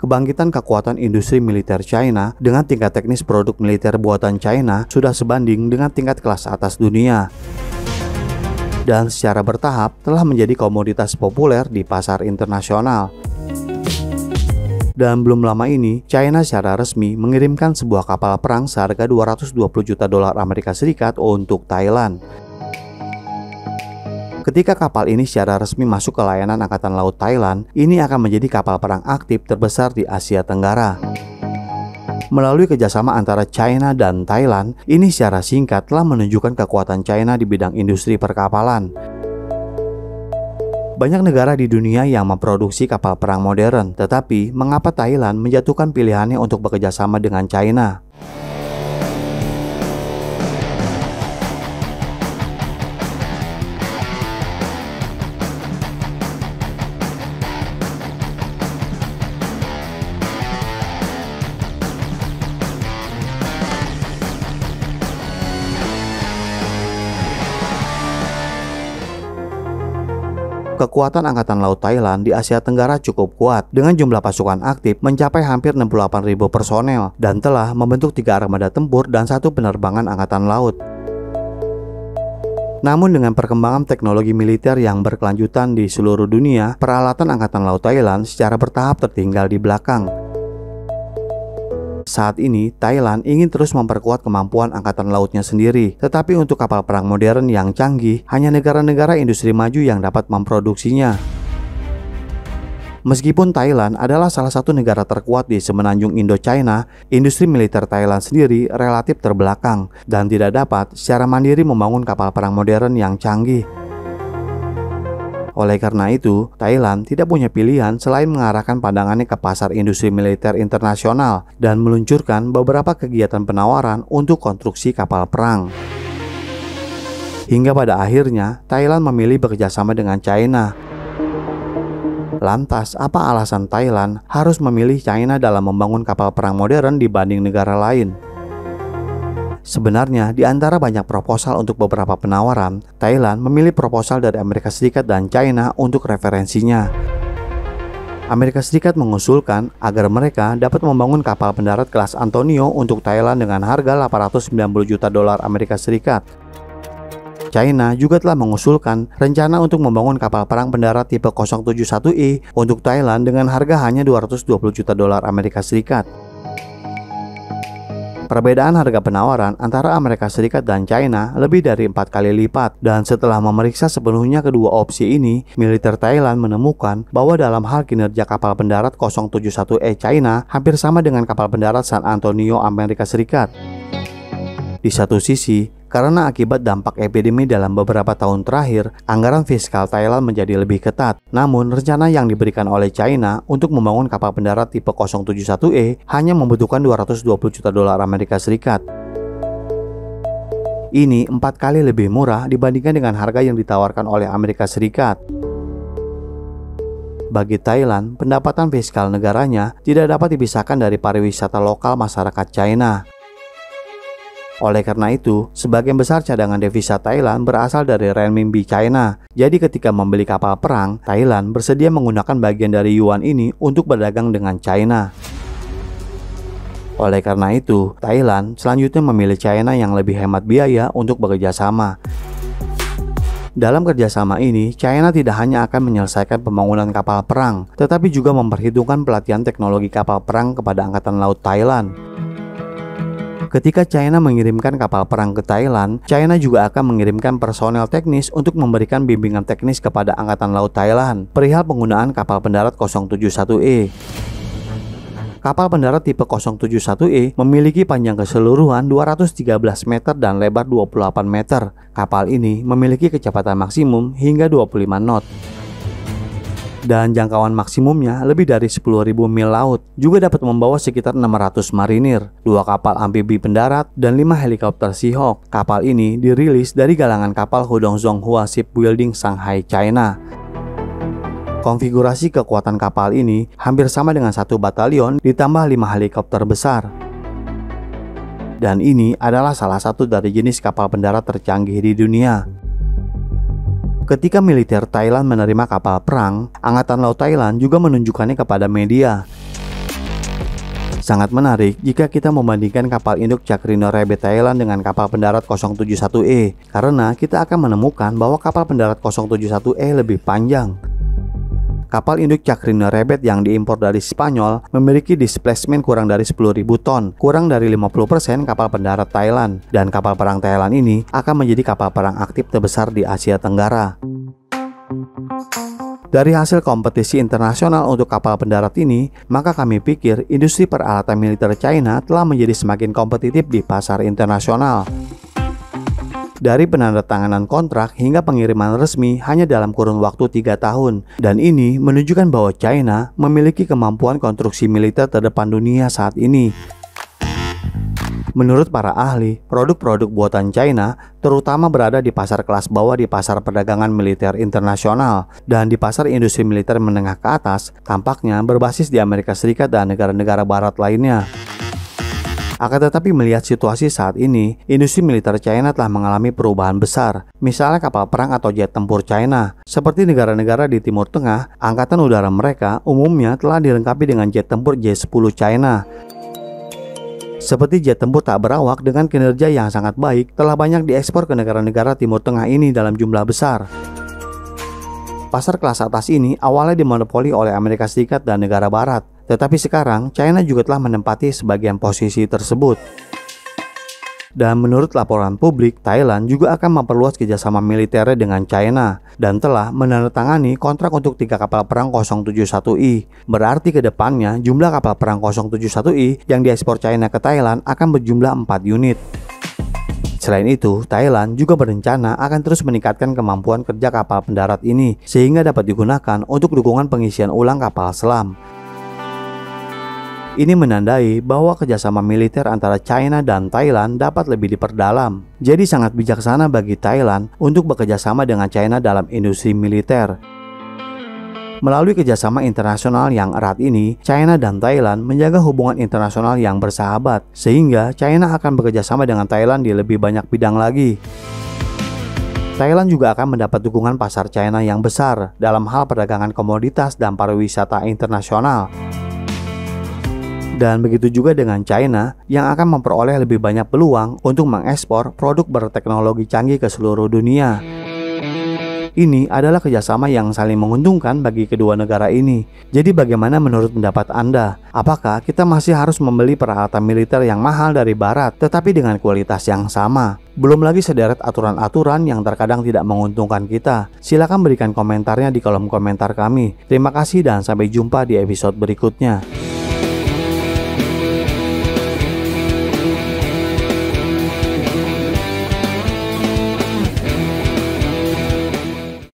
kebangkitan kekuatan industri militer China dengan tingkat teknis produk militer buatan China sudah sebanding dengan tingkat kelas atas dunia. Dan secara bertahap telah menjadi komoditas populer di pasar internasional. Dan belum lama ini, China secara resmi mengirimkan sebuah kapal perang seharga 220 juta dolar Amerika Serikat untuk Thailand. Ketika kapal ini secara resmi masuk ke layanan Angkatan Laut Thailand, ini akan menjadi kapal perang aktif terbesar di Asia Tenggara. Melalui kerjasama antara China dan Thailand, ini secara singkat telah menunjukkan kekuatan China di bidang industri perkapalan. Banyak negara di dunia yang memproduksi kapal perang modern, tetapi mengapa Thailand menjatuhkan pilihannya untuk bekerja sama dengan China? Kekuatan Angkatan Laut Thailand di Asia Tenggara cukup kuat dengan jumlah pasukan aktif mencapai hampir 68.000 personel dan telah membentuk 3 armada tempur dan 1 penerbangan angkatan laut. Namun dengan perkembangan teknologi militer yang berkelanjutan di seluruh dunia, peralatan Angkatan Laut Thailand secara bertahap tertinggal di belakang. Saat ini, Thailand ingin terus memperkuat kemampuan angkatan lautnya sendiri. Tetapi untuk kapal perang modern yang canggih, hanya negara-negara industri maju yang dapat memproduksinya. Meskipun Thailand adalah salah satu negara terkuat di semenanjung Indo-China, industri militer Thailand sendiri relatif terbelakang dan tidak dapat secara mandiri membangun kapal perang modern yang canggih. Oleh karena itu, Thailand tidak punya pilihan selain mengarahkan pandangannya ke pasar industri militer internasional dan meluncurkan beberapa kegiatan penawaran untuk konstruksi kapal perang. Hingga pada akhirnya, Thailand memilih bekerjasama dengan China. Lantas, apa alasan Thailand harus memilih China dalam membangun kapal perang modern dibanding negara lain? Sebenarnya, di antara banyak proposal untuk beberapa penawaran, Thailand memilih proposal dari Amerika Serikat dan China untuk referensinya. Amerika Serikat mengusulkan agar mereka dapat membangun kapal pendarat kelas Antonio untuk Thailand dengan harga 890 juta dolar Amerika Serikat. China juga telah mengusulkan rencana untuk membangun kapal perang pendarat tipe 071E untuk Thailand dengan harga hanya 220 juta dolar Amerika Serikat. Perbedaan harga penawaran antara Amerika Serikat dan China lebih dari 4 kali lipat, dan setelah memeriksa sepenuhnya kedua opsi ini, militer Thailand menemukan bahwa dalam hal kinerja kapal pendarat 071E China hampir sama dengan kapal pendarat San Antonio Amerika Serikat. Di satu sisi, karena akibat dampak epidemi dalam beberapa tahun terakhir, anggaran fiskal Thailand menjadi lebih ketat. Namun, rencana yang diberikan oleh China untuk membangun kapal pendarat tipe 071E hanya membutuhkan 220 juta dolar Amerika Serikat. Ini 4 kali lebih murah dibandingkan dengan harga yang ditawarkan oleh Amerika Serikat. Bagi Thailand, pendapatan fiskal negaranya tidak dapat dipisahkan dari pariwisata lokal masyarakat China. Oleh karena itu, sebagian besar cadangan devisa Thailand berasal dari renminbi China. Jadi ketika membeli kapal perang, Thailand bersedia menggunakan bagian dari yuan ini untuk berdagang dengan China. Oleh karena itu, Thailand selanjutnya memilih China yang lebih hemat biaya untuk bekerja sama. Dalam kerjasama ini, China tidak hanya akan menyelesaikan pembangunan kapal perang, tetapi juga memperhitungkan pelatihan teknologi kapal perang kepada Angkatan Laut Thailand. Ketika China mengirimkan kapal perang ke Thailand, China juga akan mengirimkan personel teknis untuk memberikan bimbingan teknis kepada Angkatan Laut Thailand perihal penggunaan kapal pendarat 071E. Kapal pendarat tipe 071E memiliki panjang keseluruhan 213 meter dan lebar 28 meter. Kapal ini memiliki kecepatan maksimum hingga 25 knot. Dan jangkauan maksimumnya lebih dari 10.000 mil laut. Juga dapat membawa sekitar 600 marinir, 2 kapal amfibi pendarat, dan 5 helikopter Seahawk. Kapal ini dirilis dari galangan kapal Hudong Zonghua Shipbuilding Shanghai, China. Konfigurasi kekuatan kapal ini hampir sama dengan 1 batalion ditambah 5 helikopter besar. Dan ini adalah salah satu dari jenis kapal pendarat tercanggih di dunia. Ketika militer Thailand menerima kapal perang, Angkatan Laut Thailand juga menunjukkannya kepada media. Sangat menarik jika kita membandingkan kapal induk Cakrino Rebet Thailand dengan kapal pendarat 071E, karena kita akan menemukan bahwa kapal pendarat 071E lebih panjang. Kapal induk Cakrino Rebet yang diimpor dari Spanyol memiliki displacement kurang dari 10.000 ton, kurang dari 50% kapal pendarat Thailand, dan kapal perang Thailand ini akan menjadi kapal perang aktif terbesar di Asia Tenggara. Dari hasil kompetisi internasional untuk kapal pendarat ini, maka kami pikir industri peralatan militer China telah menjadi semakin kompetitif di pasar internasional. Dari penandatanganan kontrak hingga pengiriman resmi hanya dalam kurun waktu 3 tahun. Dan ini menunjukkan bahwa China memiliki kemampuan konstruksi militer terdepan dunia saat ini. Menurut para ahli, produk-produk buatan China terutama berada di pasar kelas bawah di pasar perdagangan militer internasional, dan di pasar industri militer menengah ke atas tampaknya berbasis di Amerika Serikat dan negara-negara barat lainnya. Akan tetapi melihat situasi saat ini, industri militer China telah mengalami perubahan besar. Misalnya kapal perang atau jet tempur China. Seperti negara-negara di Timur Tengah, angkatan udara mereka umumnya telah dilengkapi dengan jet tempur J-10 China. Seperti jet tempur tak berawak dengan kinerja yang sangat baik, telah banyak diekspor ke negara-negara Timur Tengah ini dalam jumlah besar. Pasar kelas atas ini awalnya dimonopoli oleh Amerika Serikat dan negara barat. Tetapi sekarang, China juga telah menempati sebagian posisi tersebut. Dan menurut laporan publik, Thailand juga akan memperluas kerjasama militernya dengan China dan telah menandatangani kontrak untuk 3 kapal perang 071I. Berarti ke depannya jumlah kapal perang 071I yang diekspor China ke Thailand akan berjumlah 4 unit. Selain itu, Thailand juga berencana akan terus meningkatkan kemampuan kerja kapal pendarat ini sehingga dapat digunakan untuk dukungan pengisian ulang kapal selam. Ini menandai bahwa kerjasama militer antara China dan Thailand dapat lebih diperdalam. Jadi sangat bijaksana bagi Thailand untuk bekerjasama dengan China dalam industri militer. Melalui kerjasama internasional yang erat ini, China dan Thailand menjaga hubungan internasional yang bersahabat, sehingga China akan bekerjasama dengan Thailand di lebih banyak bidang lagi. Thailand juga akan mendapat dukungan pasar China yang besar dalam hal perdagangan komoditas dan pariwisata internasional. Dan begitu juga dengan China yang akan memperoleh lebih banyak peluang untuk mengekspor produk berteknologi canggih ke seluruh dunia. Ini adalah kerjasama yang saling menguntungkan bagi kedua negara ini. Jadi bagaimana menurut pendapat Anda? Apakah kita masih harus membeli peralatan militer yang mahal dari Barat tetapi dengan kualitas yang sama? Belum lagi sederet aturan-aturan yang terkadang tidak menguntungkan kita. Silakan berikan komentarnya di kolom komentar kami. Terima kasih dan sampai jumpa di episode berikutnya.